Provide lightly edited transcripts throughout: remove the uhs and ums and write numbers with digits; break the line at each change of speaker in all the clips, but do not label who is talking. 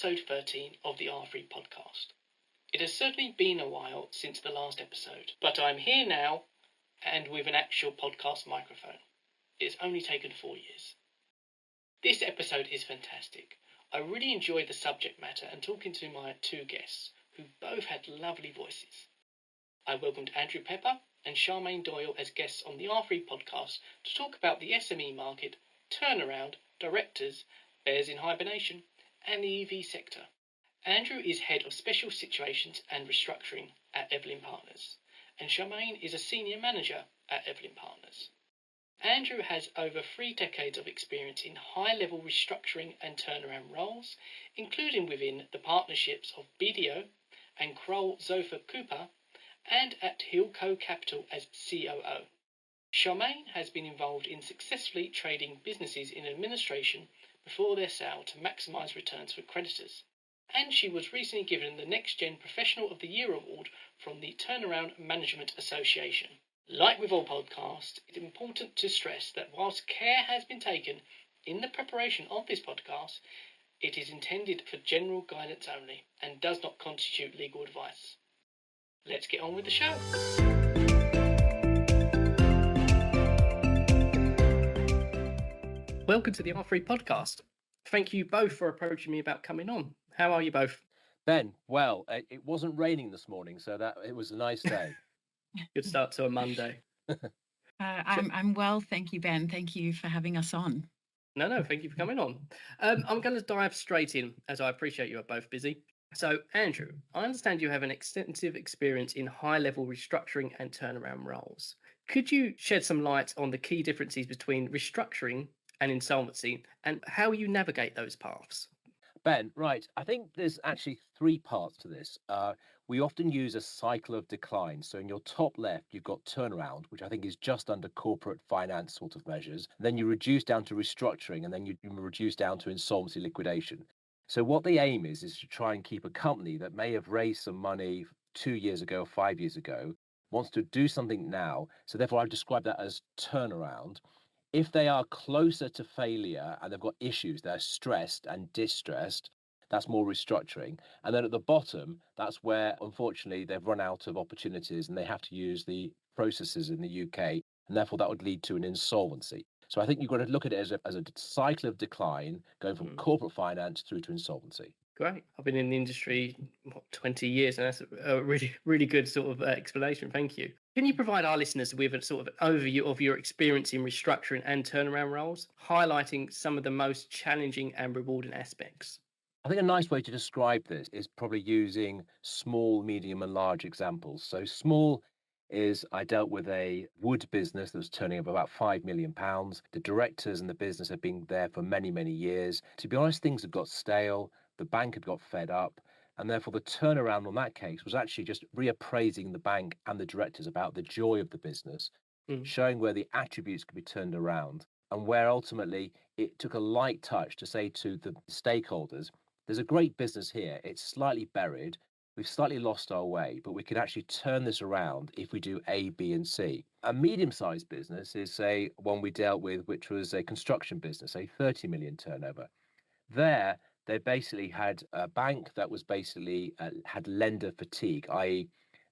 episode 13 of the R3 podcast. It has certainly been a while since the last episode, but I'm here now and with an actual podcast microphone. It's only taken 4 years. This episode is fantastic. I really enjoyed the subject matter and talking to my two guests, who both had lovely voices. I welcomed Andrew Pepper and Charmaine Doyle as guests on the R3 podcast to talk about the SME market, turnaround, directors, bears in hibernation, and the EV sector. Andrew is head of Special Situations and Restructuring at Evelyn Partners, and Charmaine is a senior manager at Evelyn Partners. Andrew has over 3 decades of experience in high-level restructuring and turnaround roles, including within the partnerships of BDO and Kroll Zofer Cooper, and at Hillco Capital as COO. Charmaine has been involved in successfully trading businesses in administration before their sale to maximise returns for creditors, and she was recently given the Next Gen Professional of the Year award from the Turnaround Management Association. Like with all podcasts, it's important to stress that whilst care has been taken in the preparation of this podcast, it is intended for general guidance only and does not constitute legal advice. Let's get on with the show. Welcome to the R3 podcast. Thank you both for approaching me about coming on. How are you both?
Ben, well, it wasn't raining this morning, so that it was a nice day.
Good start to a Monday.
I'm well, thank you, Ben. Thank you for having us on.
No, thank you for coming on. I'm going to dive straight in, as I appreciate you are both busy. So, Andrew, I understand you have an extensive experience in high-level restructuring and turnaround roles. Could you shed some light on the key differences between restructuring and insolvency and how you navigate those paths?
Ben, right. I think there's actually 3 parts to this. We often use a cycle of decline. So in your top left, you've got turnaround, which I think is just under corporate finance sort of measures. Then you reduce down to restructuring, and then you reduce down to insolvency liquidation. So what the aim is to try and keep a company that may have raised some money 2 years ago or 5 years ago, wants to do something now. So therefore, I've described that as turnaround. If they are closer to failure and they've got issues, they're stressed and distressed, that's more restructuring. And then at the bottom, that's where, unfortunately, they've run out of opportunities and they have to use the processes in the UK. And therefore, that would lead to an insolvency. So I think you've got to look at it as a cycle of decline, going from corporate finance through to insolvency.
Great. I've been in the industry, 20 years, and that's a really, really good sort of explanation. Thank you. Can you provide our listeners with a sort of overview of your experience in restructuring and turnaround roles, highlighting some of the most challenging and rewarding aspects?
I think a nice way to describe this is probably using small, medium, and large examples. So small is I dealt with a wood business that was turning over about £5 million. The directors and the business had been there for many, many years. To be honest, things had got stale. The bank had got fed up. And therefore, the turnaround on that case was actually just reappraising the bank and the directors about the joy of the business, showing where the attributes could be turned around, and where ultimately it took a light touch to say to the stakeholders, there's a great business here. It's slightly buried. We've slightly lost our way, but we could actually turn this around if we do A, B, and C. A medium-sized business is, say, one we dealt with, which was a construction business, a 30 million turnover. There, they basically had a bank that was basically had lender fatigue, i.e.,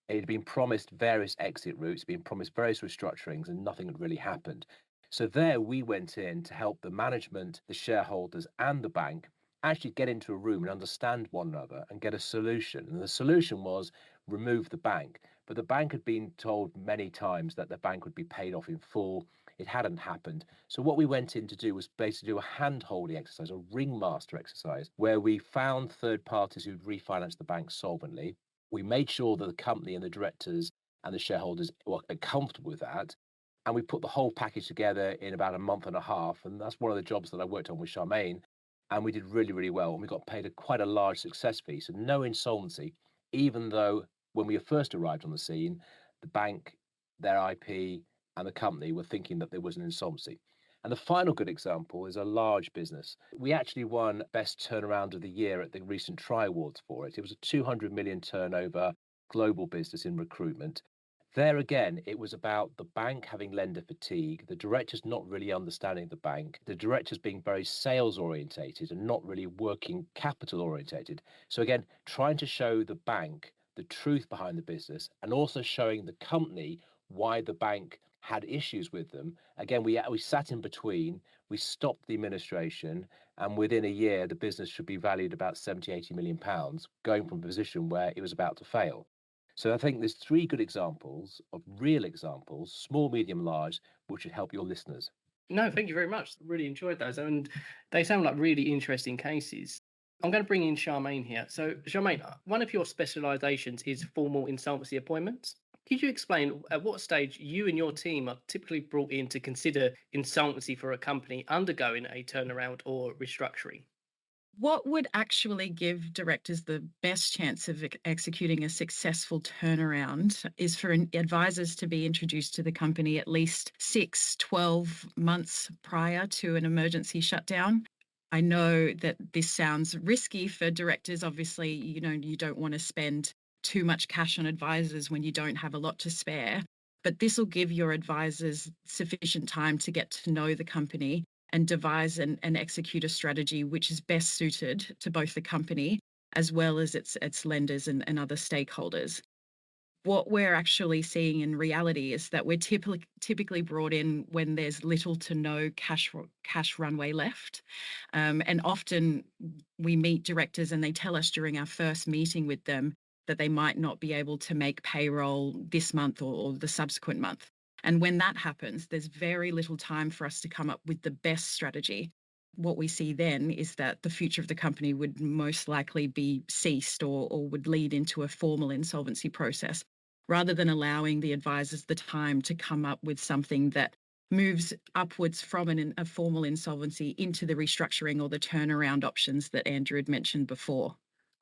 it had been promised various exit routes, been promised various restructurings, and nothing had really happened. So there we went in to help the management, the shareholders, and the bank actually get into a room and understand one another and get a solution. And the solution was remove the bank. But the bank had been told many times that the bank would be paid off in full. It hadn't happened. So what we went in to do was basically do a hand-holding exercise, a ringmaster exercise, where we found third parties who'd refinanced the bank solvently. We made sure that the company and the directors and the shareholders were comfortable with that. And we put the whole package together in about a month and a half. And that's one of the jobs that I worked on with Charmaine. And we did really, really well. And we got paid quite a large success fee. So no insolvency, even though when we first arrived on the scene, the bank, their IP, and the company were thinking that there was an insolvency. And the final good example is a large business. We actually won Best Turnaround of the Year at the recent Tri Awards for it. It was a 200 million turnover global business in recruitment. There again, it was about the bank having lender fatigue, the directors not really understanding the bank, the directors being very sales orientated and not really working capital orientated. So again, trying to show the bank the truth behind the business and also showing the company why the bank had issues with them. Again, we sat in between, we stopped the administration, and within a year, the business should be valued about 70, 80 million pounds, going from a position where it was about to fail. So I think there's three good examples of real examples, small, medium, large, which should help your listeners.
No, thank you very much. Really enjoyed those, and they sound like really interesting cases. I'm going to bring in Charmaine here. So, Charmaine, one of your specialisations is formal insolvency appointments. Could you explain at what stage you and your team are typically brought in to consider insolvency for a company undergoing a turnaround or restructuring?
What would actually give directors the best chance of executing a successful turnaround is for advisors to be introduced to the company at least 6, 12 months prior to an emergency shutdown. I know that this sounds risky for directors. Obviously, you don't want to spend too much cash on advisors when you don't have a lot to spare. But this will give your advisors sufficient time to get to know the company and devise and execute a strategy which is best suited to both the company as well as its lenders and other stakeholders. What we're actually seeing in reality is that we're typically brought in when there's little to no cash runway left. And often we meet directors and they tell us during our first meeting with them that they might not be able to make payroll this month or the subsequent month. And when that happens, there's very little time for us to come up with the best strategy. What we see then is that the future of the company would most likely be ceased or would lead into a formal insolvency process, rather than allowing the advisors the time to come up with something that moves upwards from a formal insolvency into the restructuring or the turnaround options that Andrew had mentioned before.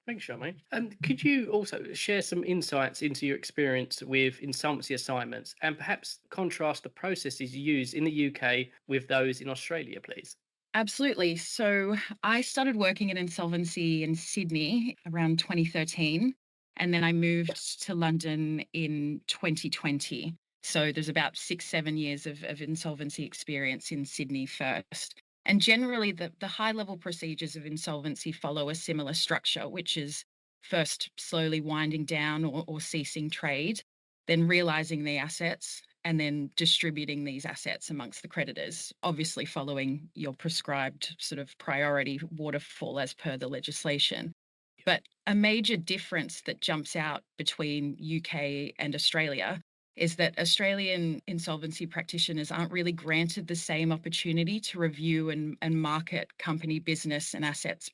Thanks, Charmaine. And could you also share some insights into your experience with insolvency assignments and perhaps contrast the processes used in the UK with those in Australia, please?
Absolutely. So I started working in insolvency in Sydney around 2013, and then I moved to London in 2020. So there's about 6, 7 years of insolvency experience in Sydney first. And generally, the high level procedures of insolvency follow a similar structure, which is first slowly winding down or ceasing trade, then realizing the assets, and then distributing these assets amongst the creditors, obviously following your prescribed sort of priority waterfall as per the legislation. But a major difference that jumps out between UK and Australia is that Australian insolvency practitioners aren't really granted the same opportunity to review and market company business and assets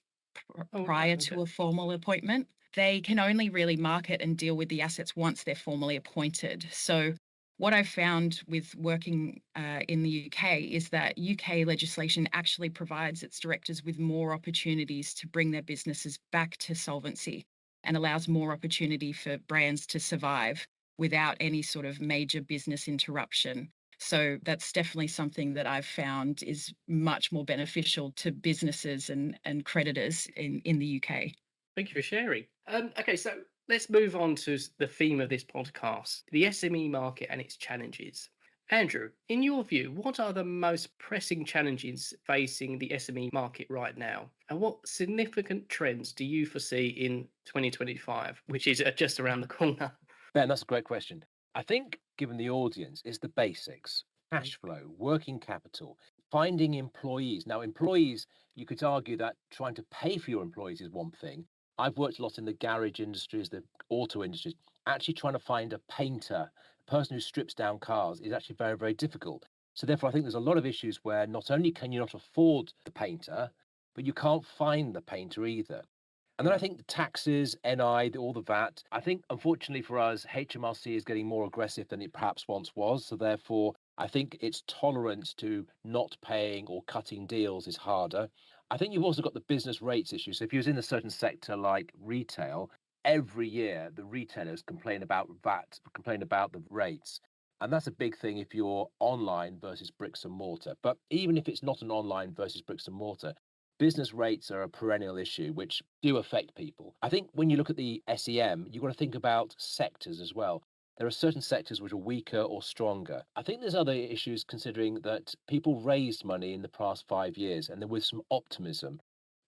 prior to a formal appointment. They can only really market and deal with the assets once they're formally appointed. So what I've found with working in the UK is that UK legislation actually provides its directors with more opportunities to bring their businesses back to solvency and allows more opportunity for brands to survive without any sort of major business interruption. So that's definitely something that I've found is much more beneficial to businesses and creditors in the UK.
Thank you for sharing. Okay, so let's move on to the theme of this podcast, the SME market and its challenges. Andrew, in your view, what are the most pressing challenges facing the SME market right now? And what significant trends do you foresee in 2025, which is just around the corner?
Ben, that's a great question. I think, given the audience, it's the basics: cash flow, working capital, finding employees. Now, employees, you could argue that trying to pay for your employees is one thing. I've worked a lot in the garage industries, the auto industries. Actually, trying to find a painter, a person who strips down cars, is actually very, very difficult. So, therefore, I think there's a lot of issues where not only can you not afford the painter, but you can't find the painter either. And then I think the taxes, NI, all the VAT. I think, unfortunately for us, HMRC is getting more aggressive than it perhaps once was. So therefore, I think its tolerance to not paying or cutting deals is harder. I think you've also got the business rates issue. So if you was in a certain sector like retail, every year the retailers complain about VAT, complain about the rates. And that's a big thing if you're online versus bricks and mortar. But even if it's not an online versus bricks and mortar, business rates are a perennial issue which do affect people. I think when you look at the SEM, you've got to think about sectors as well. There are certain sectors which are weaker or stronger. I think there's other issues considering that people raised money in the past 5 years and there was some optimism.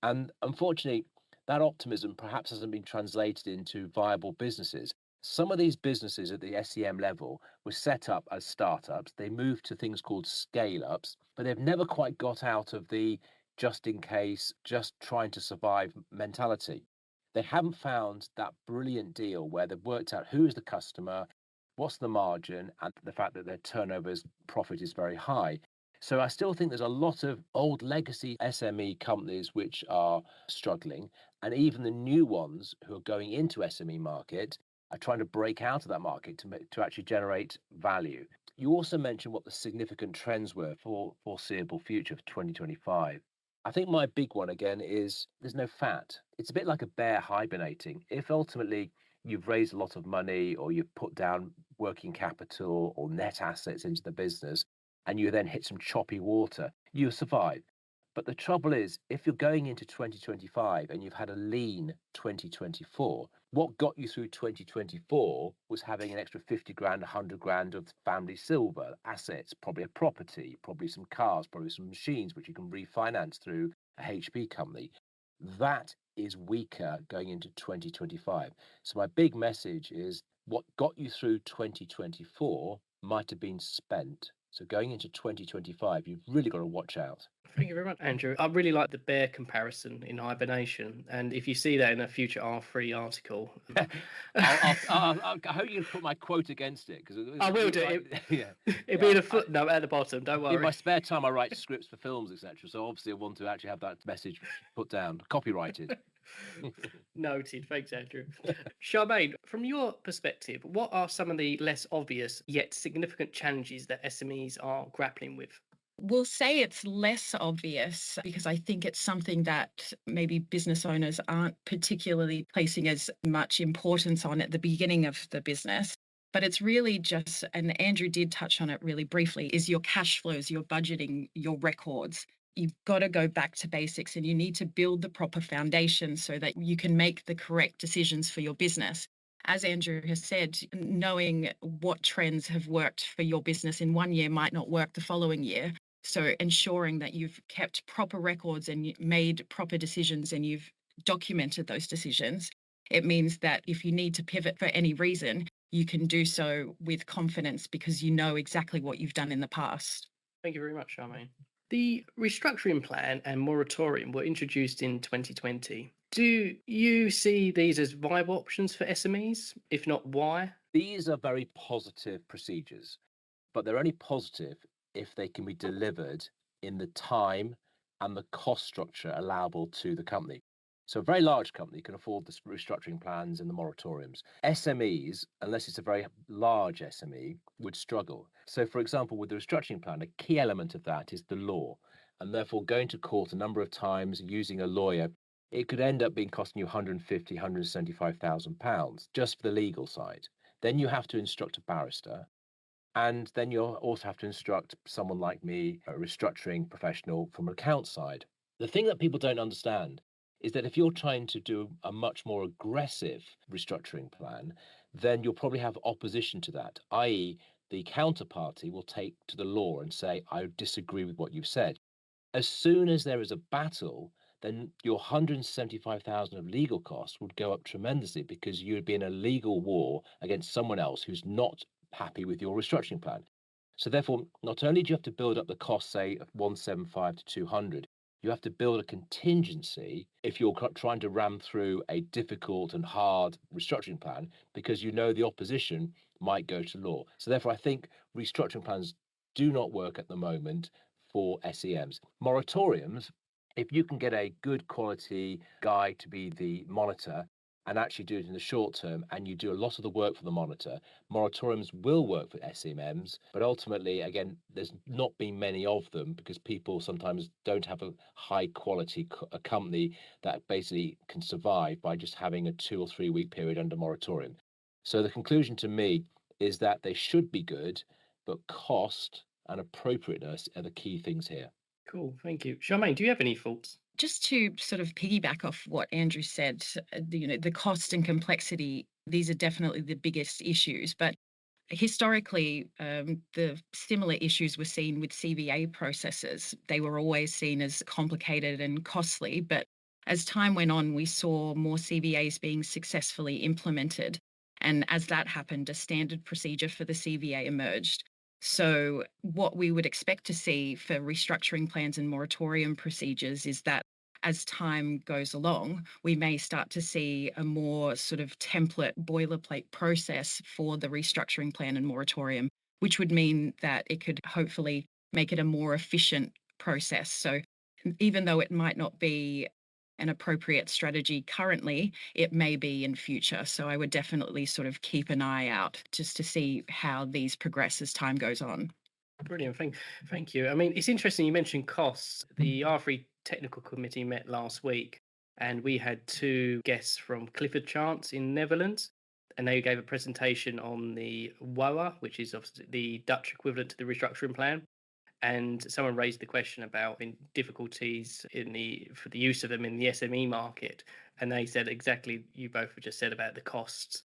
And unfortunately, that optimism perhaps hasn't been translated into viable businesses. Some of these businesses at the SEM level were set up as startups. They moved to things called scale ups, but they've never quite got out of the just in case, just trying to survive mentality. They haven't found that brilliant deal where they've worked out who is the customer, what's the margin, and the fact that their turnover's profit is very high. So I still think there's a lot of old legacy SME companies which are struggling, and even the new ones who are going into SME market are trying to break out of that market to actually generate value. You also mentioned what the significant trends were for foreseeable future for 2025. I think my big one again is there's no fat. It's a bit like a bear hibernating. If ultimately you've raised a lot of money or you've put down working capital or net assets into the business and you then hit some choppy water, you'll survive. But the trouble is, if you're going into 2025 and you've had a lean 2024, what got you through 2024 was having an extra 50 grand, 100 grand of family silver assets, probably a property, probably some cars, probably some machines, which you can refinance through a HP company. That is weaker going into 2025. So my big message is what got you through 2024 might have been spent. So going into 2025, you've really got to watch out.
Thank you very much, Andrew. I really like the bear comparison in hibernation. And if you see that in a future R3 article,
I hope you can put my quote against it because
I will do it.
Yeah,
It'll be in a footnote at the bottom. Don't worry.
in my spare time, I write scripts for films, etc. So obviously, I want to actually have that message put down, copyrighted.
Noted. Thanks, Andrew. Charmaine, from your perspective, what are some of the less obvious yet significant challenges that SMEs are grappling with?
We'll say it's less obvious because I think it's something that maybe business owners aren't particularly placing as much importance on at the beginning of the business. But it's really just, and Andrew did touch on it really briefly, is your cash flows, your budgeting, your records. You've got to go back to basics and you need to build the proper foundation so that you can make the correct decisions for your business. As Andrew has said, knowing what trends have worked for your business in one year might not work the following year. So ensuring that you've kept proper records and made proper decisions and you've documented those decisions, it means that if you need to pivot for any reason, you can do so with confidence because you know exactly what you've done in the past.
Thank you very much, Charmaine. The restructuring plan and moratorium were introduced in 2020. Do you see these as viable options for SMEs? If not, why?
These are very positive procedures, but they're only positive if they can be delivered in the time and the cost structure allowable to the company. So a very large company can afford the restructuring plans and the moratoriums. SMEs, unless it's a very large SME, would struggle. So for example, with the restructuring plan, a key element of that is the law. And therefore going to court a number of times using a lawyer, it could end up being costing you 150, 175,000 pounds just for the legal side. Then you have to instruct a barrister. And then you'll also have to instruct someone like me, a restructuring professional from an account side. The thing that people don't understand is that if you're trying to do a much more aggressive restructuring plan, then you'll probably have opposition to that, i.e., the counterparty will take to the law and say, I disagree with what you've said. As soon as there is a battle, then your 175,000 of legal costs would go up tremendously because you would be in a legal war against someone else who's not happy with your restructuring plan. So therefore, not only do you have to build up the cost, say, of 175 to 200, you have to build a contingency if you're trying to ram through a difficult and hard restructuring plan because you know the opposition might go to law. So therefore, I think restructuring plans do not work at the moment for SEMs. Moratoriums, if you can get a good quality guy to be the monitor and actually do it in the short term, and you do a lot of the work for the monitor, moratoriums will work for SMMs, but ultimately, again, there's not been many of them because people sometimes don't have a high quality a company that basically can survive by just having a 2 or 3 week period under moratorium. So the conclusion to me is that they should be good, but cost and appropriateness are the key things here.
Cool, thank you. Charmaine, do you have any thoughts?
Just to sort of piggyback off what Andrew said, the cost and complexity, these are definitely the biggest issues. But Historically, the similar issues were seen with CVA processes. They were always seen as complicated and costly, but as time went on, we saw more CVAs being successfully implemented. And as that happened, a standard procedure for the CVA emerged. So, what we would expect to see for restructuring plans and moratorium procedures is that as time goes along, we may start to see a more sort of template boilerplate process for the restructuring plan and moratorium, which would mean that it could hopefully make it a more efficient process. So even though it might not be an appropriate strategy currently, it may be in future. So I would definitely sort of keep an eye out just to see how these progress as time goes on.
Brilliant. Thank you. I mean, it's interesting you mentioned costs. The R3 Technical Committee met last week, and we had two guests from Clifford Chance in Netherlands, and they gave a presentation on the WOA, which is obviously the Dutch equivalent to the restructuring plan. And someone raised the question about difficulties for the use of them in the SME market, and they said exactly you both just said about the costs.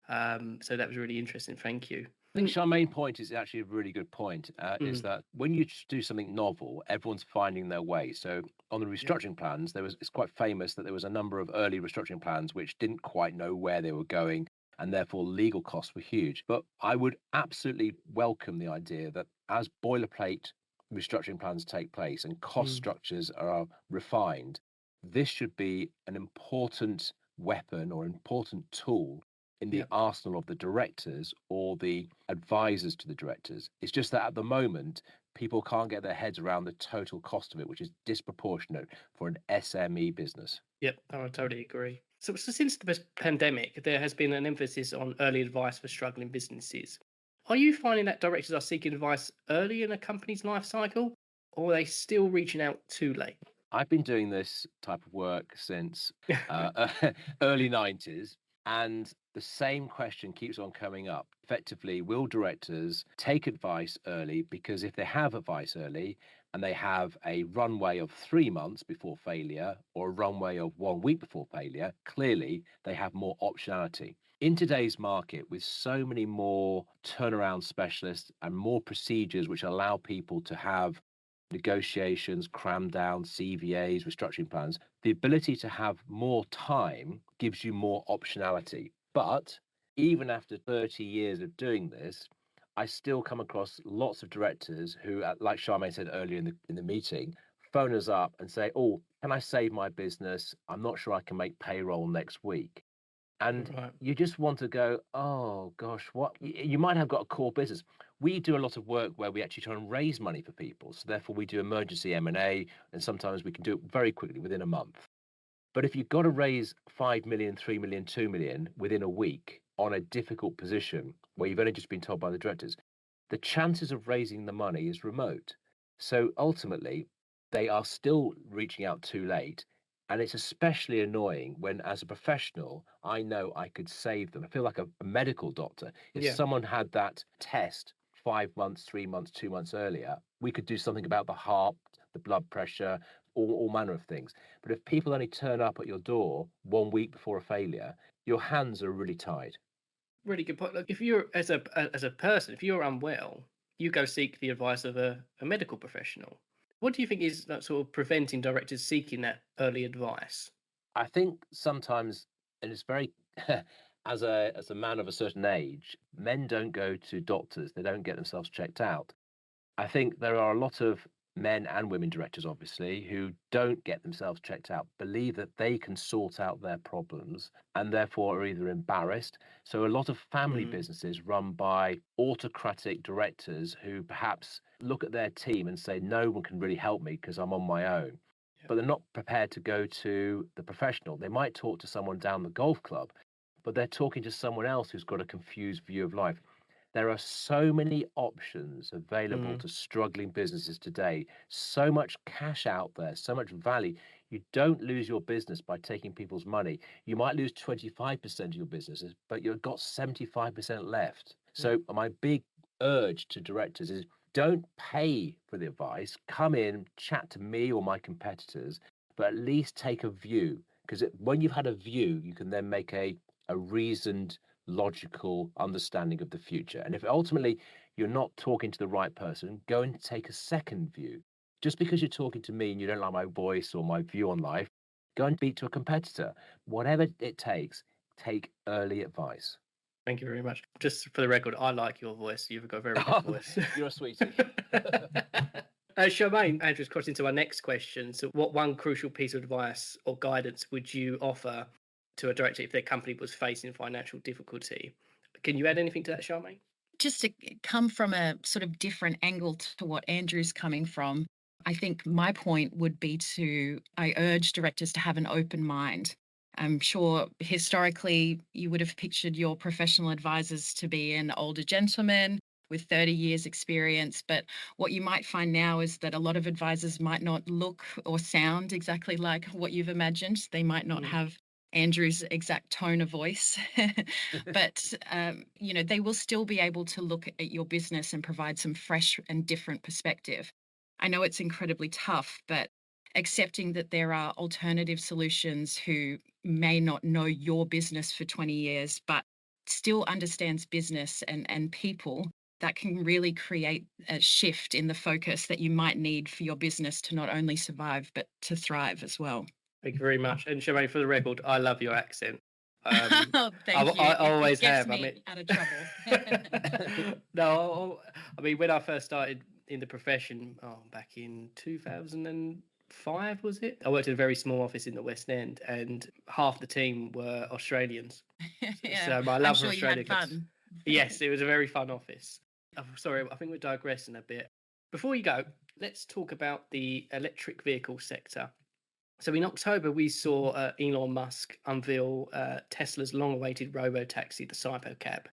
So that was really interesting. Thank you.
I think Charmaine point is actually a really good point, is that when you do something novel, everyone's finding their way. So on the restructuring plans, it's quite famous that there was a number of early restructuring plans which didn't quite know where they were going, and therefore legal costs were huge. But I would absolutely welcome the idea that as boilerplate restructuring plans take place and cost structures are refined, this should be an important weapon or important tool in the arsenal of the directors or the advisors to the directors. It's just that at the moment, people can't get their heads around the total cost of it, which is disproportionate for an SME business.
Yep, I totally agree. So since the pandemic, there has been an emphasis on early advice for struggling businesses. Are you finding that directors are seeking advice early in a company's life cycle, or are they still reaching out too late?
I've been doing this type of work since early 90s. And the same question keeps on coming up. Effectively, will directors take advice early? Because if they have advice early and they have a runway of 3 months before failure or a runway of 1 week before failure, clearly they have more optionality. In today's market, with so many more turnaround specialists and more procedures which allow people to have negotiations, cram down, CVAs, restructuring plans, the ability to have more time gives you more optionality. But even after 30 years of doing this, I still come across lots of directors who, like Charmaine said earlier in the meeting, phone us up and say, "Oh, can I save my business? I'm not sure I can make payroll next week." And you just want to go, "Oh gosh, what?" You might have got a core business. We do a lot of work where we actually try and raise money for people. So therefore we do emergency M&A, and sometimes we can do it very quickly within a month. But if you've got to raise 5 million, 3 million, 2 million within a week on a difficult position where you've only just been told by the directors, the chances of raising the money is remote. So ultimately, they are still reaching out too late. And it's especially annoying when, as a professional, I know I could save them. I feel like a medical doctor. If someone had that test 5 months, 3 months, 2 months earlier, we could do something about the heart, the blood pressure, all manner of things. But if people only turn up at your door 1 week before a failure, your hands are really tied.
Really good point. Look, if you're as a person, if you're unwell, you go seek the advice of a medical professional. What do you think is that sort of preventing directors seeking that early advice?
I think sometimes, and it's very, as a man of a certain age, men don't go to doctors. They don't get themselves checked out. I think there are a lot of men and women directors, obviously, who don't get themselves checked out, believe that they can sort out their problems, and therefore are either embarrassed. So a lot of family businesses run by autocratic directors who perhaps look at their team and say, no one can really help me because I'm on my own. But they're not prepared to go to the professional. They might talk to someone down the golf club, but they're talking to someone else who's got a confused view of life. There are so many options available to struggling businesses today, so much cash out there, so much value. You don't lose your business by taking people's money. You might lose 25% of your businesses, but you've got 75% left. So my big urge to directors is don't pay for the advice. Come in, chat to me or my competitors, but at least take a view. Because when you've had a view, you can then make a reasoned logical understanding of the future. And if ultimately you're not talking to the right person, go and take a second view. Just because you're talking to me and you don't like my voice or my view on life, go and speak to a competitor. Whatever it takes, take early advice.
Thank you very much. Just for the record, I like your voice. You've got a very good voice.
You're a sweetie.
Charmaine, Andrew's crossed into our next question. So what one crucial piece of advice or guidance would you offer to a director if their company was facing financial difficulty? Can you add anything to that, Charmaine?
Just to come from a sort of different angle to what Andrew's coming from, I think my point would be I urge directors to have an open mind. I'm sure historically you would have pictured your professional advisors to be an older gentleman with 30 years experience. But what you might find now is that a lot of advisors might not look or sound exactly like what you've imagined. They might not have Andrew's exact tone of voice, but they will still be able to look at your business and provide some fresh and different perspective. I know it's incredibly tough, but accepting that there are alternative solutions who may not know your business for 20 years, but still understands business and people, that can really create a shift in the focus that you might need for your business to not only survive, but to thrive as well.
Thank you very much. And Charmaine, for the record, I love your accent.
Thank you.
I always
it gets
have.
Me out of trouble.
No, I mean, when I first started in the profession, back in 2005, was it? I worked in a very small office in the West End, and half the team were Australians.
Yeah,
so my love
I'm
for
sure
Australia.
You had fun.
Yes, it was a very fun office. Sorry, I think we're digressing a bit. Before you go, let's talk about the electric vehicle sector. So in October, we saw Elon Musk unveil Tesla's long-awaited robo-taxi, the Cybercab.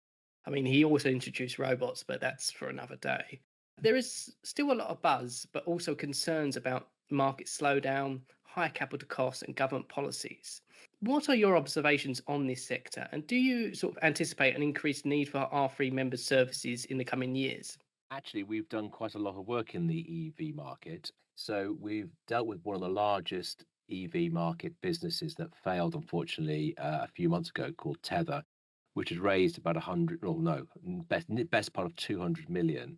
I mean, he also introduced robots, but that's for another day. There is still a lot of buzz, but also concerns about market slowdown, high capital costs, and government policies. What are your observations on this sector? And do you sort of anticipate an increased need for R3 members' services in the coming years?
Actually, we've done quite a lot of work in the EV market. So we've dealt with one of the largest EV market businesses that failed, unfortunately, a few months ago, called Tether, which had raised about best part of 200 million,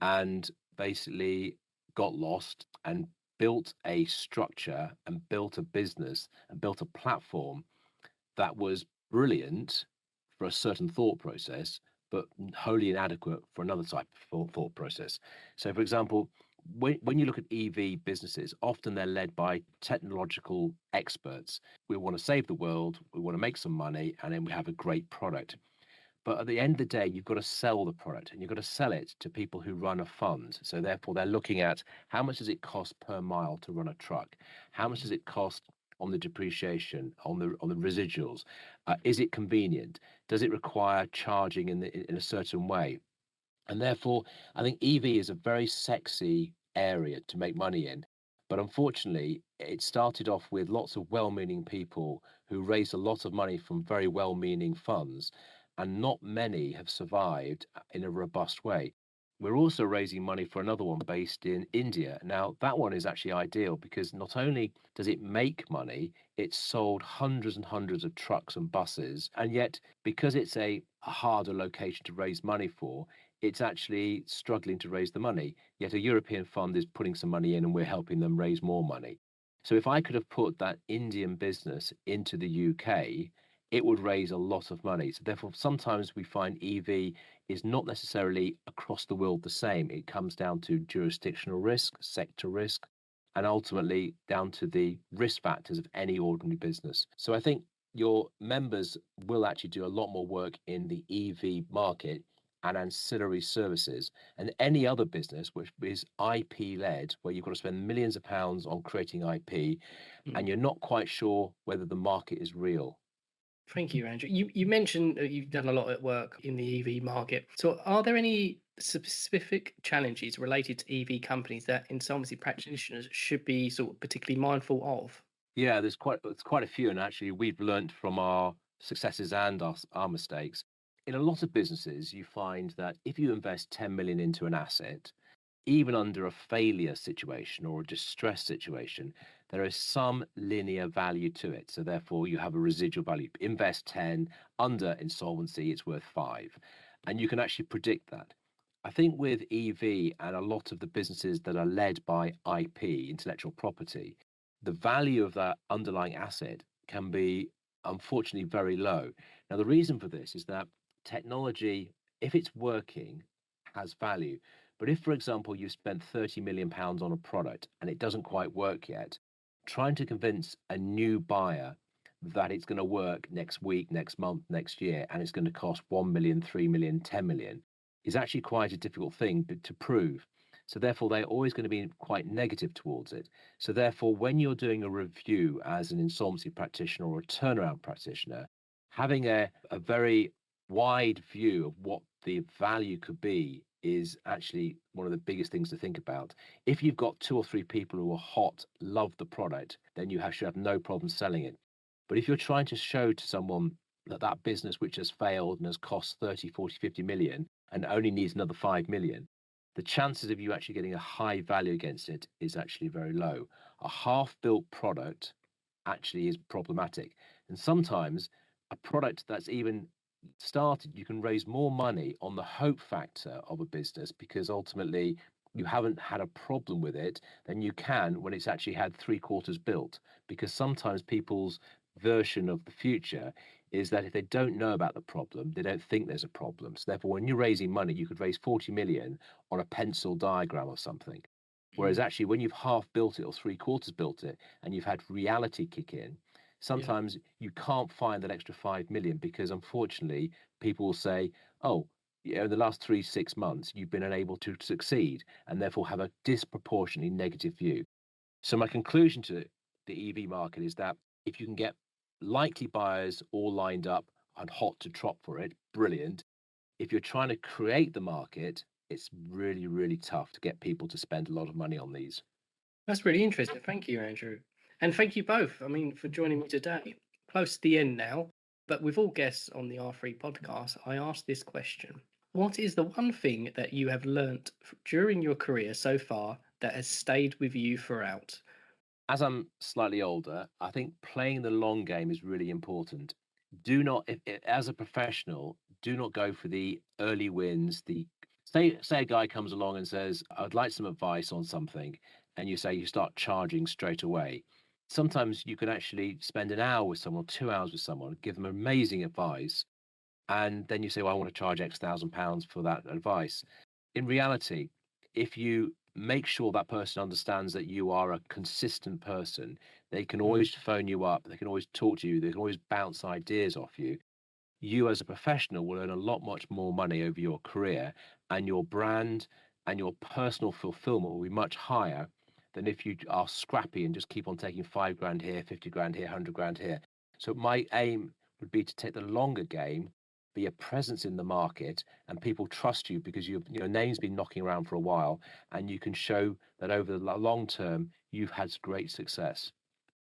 and basically got lost and built a structure and built a business and built a platform that was brilliant for a certain thought process, but wholly inadequate for another type of thought process. So, for example, when you look at EV businesses, often they're led by technological experts. We want to save the world, we want to make some money, and then we have a great product. But at the end of the day, you've got to sell the product and you've got to sell it to people who run a fund. So therefore, they're looking at how much does it cost per mile to run a truck? How much does it cost on the depreciation, on the residuals? Is it convenient? Does it require charging in a certain way? And therefore, I think EV is a very sexy area to make money in. But unfortunately, it started off with lots of well-meaning people who raised a lot of money from very well-meaning funds, and not many have survived in a robust way. We're also raising money for another one based in India. Now, that one is actually ideal because not only does it make money, it's sold hundreds and hundreds of trucks and buses. And yet, because it's a harder location to raise money for, it's actually struggling to raise the money. Yet a European fund is putting some money in and we're helping them raise more money. So if I could have put that Indian business into the UK, it would raise a lot of money. So therefore, sometimes we find EV is not necessarily across the world the same. It comes down to jurisdictional risk, sector risk, and ultimately down to the risk factors of any ordinary business. So I think your members will actually do a lot more work in the EV market and ancillary services, and any other business which is IP led, where you've got to spend millions of pounds on creating IP, and you're not quite sure whether the market is real.
Thank you, Andrew. You mentioned you've done a lot of work in the EV market. So are there any specific challenges related to EV companies that insolvency practitioners should be sort of particularly mindful of?
Yeah, there's quite a few, and actually we've learned from our successes and our mistakes. In a lot of businesses, you find that if you invest 10 million into an asset, even under a failure situation or a distress situation, there is some linear value to it. So therefore, you have a residual value. Invest 10, under insolvency, it's worth 5. And you can actually predict that. I think with EV and a lot of the businesses that are led by IP, intellectual property, the value of that underlying asset can be unfortunately very low. Now, the reason for this is that technology, if it's working, has value. But if, for example, you spent £30 million on a product and it doesn't quite work yet, trying to convince a new buyer that it's going to work next week, next month, next year, and it's going to cost 1 million, 3 million, 10 million is actually quite a difficult thing to prove. So therefore, they're always going to be quite negative towards it. So therefore, when you're doing a review as an insolvency practitioner or a turnaround practitioner, having a very wide view of what the value could be is actually one of the biggest things to think about. If you've got 2 or 3 people who are hot, love the product, then should have no problem selling it. But if you're trying to show to someone that business which has failed and has cost 30, 40, 50 million and only needs another 5 million, the chances of you actually getting a high value against it is actually very low. A half-built product actually is problematic. And sometimes a product that's even started, you can raise more money on the hope factor of a business because ultimately you haven't had a problem with it than you can when it's actually had 3/4 built. Because sometimes people's version of the future is that if they don't know about the problem, they don't think there's a problem. So therefore, when you're raising money, you could raise 40 million on a pencil diagram or something. Whereas actually, when you've half built it or 3/4 built it and you've had reality kick in, sometimes you can't find that extra 5 million because unfortunately, people will say, oh, in the last 3-6 months, you've been unable to succeed and therefore have a disproportionately negative view. So my conclusion to the EV market is that if you can get likely buyers all lined up and hot to trot for it, brilliant. If you're trying to create the market, it's really, really tough to get people to spend a lot of money on these.
That's really interesting. Thank you, Andrew. And thank you both, for joining me today. Close to the end now, but with all guests on the R3 podcast, I ask this question. What is the one thing that you have learnt during your career so far that has stayed with you throughout?
As I'm slightly older, I think playing the long game is really important. Do not, as a professional, do not go for the early wins. Say a guy comes along and says, "I'd like some advice on something," and you start charging straight away. Sometimes you can actually spend an hour with someone, 2 hours with someone, give them amazing advice, and then you say, "Well, I want to charge X thousand pounds for that advice." In reality, if you make sure that person understands that you are a consistent person, they can always phone you up, they can always talk to you, they can always bounce ideas off you. You as a professional will earn a lot much more money over your career, and your brand and your personal fulfillment will be much higher than if you are scrappy and just keep on taking 5 grand here, 50 grand here, 100 grand here. So my aim would be to take the longer game, be a presence in the market, and people trust you because your name's been knocking around for a while, and you can show that over the long term you've had great success.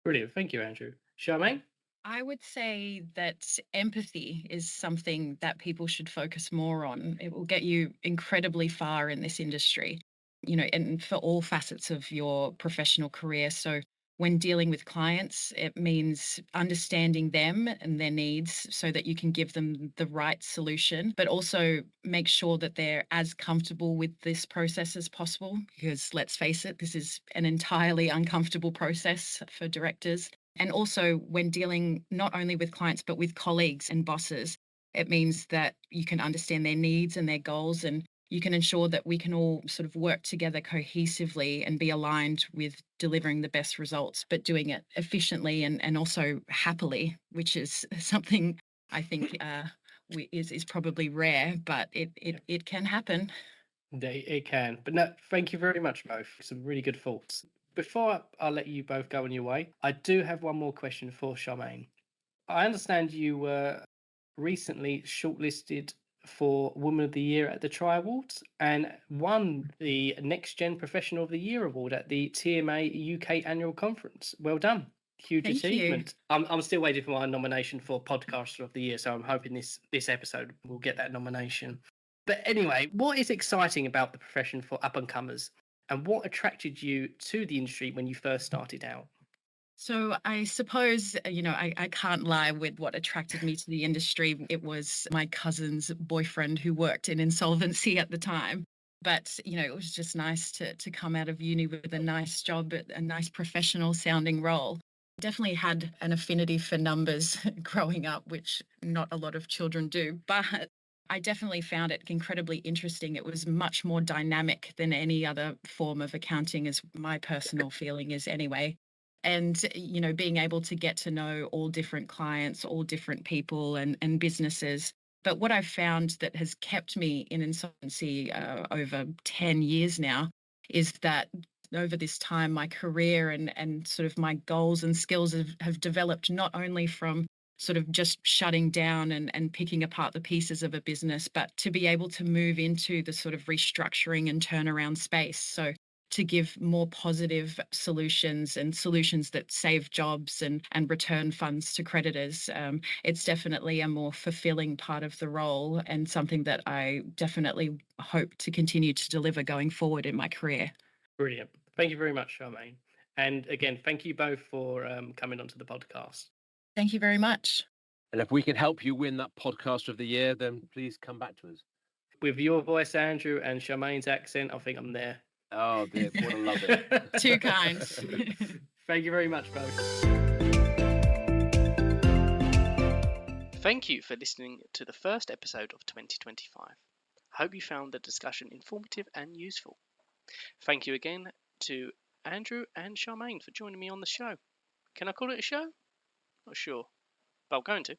Brilliant. Thank you, Andrew. Charmaine?
I would say that empathy is something that people should focus more on. It will get you incredibly far in this industry, and for all facets of your professional career. So when dealing with clients, it means understanding them and their needs so that you can give them the right solution, but also make sure that they're as comfortable with this process as possible. Because let's face it, this is an entirely uncomfortable process for directors. And also, when dealing not only with clients, but with colleagues and bosses, it means that you can understand their needs and their goals, and you can ensure that we can all sort of work together cohesively and be aligned with delivering the best results, but doing it efficiently and also happily, which is something I think is probably rare, but it can happen.
It can. But no, thank you very much, both. Some really good thoughts. Before I let you both go on your way, I do have one more question for Charmaine. I understand you were recently shortlisted for Woman of the Year at the Tri Awards and won the Next Gen Professional of the Year award at the TMA UK Annual Conference. Well done. Huge
Thank you.
achievement. I'm still waiting for my nomination for Podcaster of the Year, so I'm hoping this episode will get that nomination. But anyway, what is exciting about the profession for up-and-comers, and what attracted you to the industry when you first started out?
So I suppose, I can't lie with what attracted me to the industry. It was my cousin's boyfriend who worked in insolvency at the time. But, it was just nice to come out of uni with a nice job, a nice professional sounding role. Definitely had an affinity for numbers growing up, which not a lot of children do. But I definitely found it incredibly interesting. It was much more dynamic than any other form of accounting, is my personal feeling is anyway. And, being able to get to know all different clients, all different people and businesses. But what I've found that has kept me in insolvency over 10 years now is that over this time, my career and sort of my goals and skills have developed not only from sort of just shutting down and picking apart the pieces of a business, but to be able to move into the sort of restructuring and turnaround space. So to give more positive solutions and solutions that save jobs and return funds to creditors. It's definitely a more fulfilling part of the role and something that I definitely hope to continue to deliver going forward in my career.
Brilliant. Thank you very much, Charmaine. And again, thank you both for coming onto the podcast.
Thank you very much.
And if we can help you win that podcast of the year, then please come back to us.
With your voice, Andrew, and Charmaine's accent, I think I'm there.
Oh, dear, what a love it.
Too kind.
Thank you very much, both. Thank you for listening to the first episode of 2025. I hope you found the discussion informative and useful. Thank you again to Andrew and Charmaine for joining me on the show. Can I call it a show? Not sure, but I'm going to.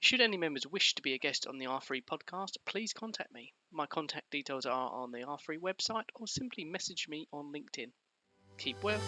Should any members wish to be a guest on the R3 podcast, please contact me. My contact details are on the R3 website or simply message me on LinkedIn. Keep well.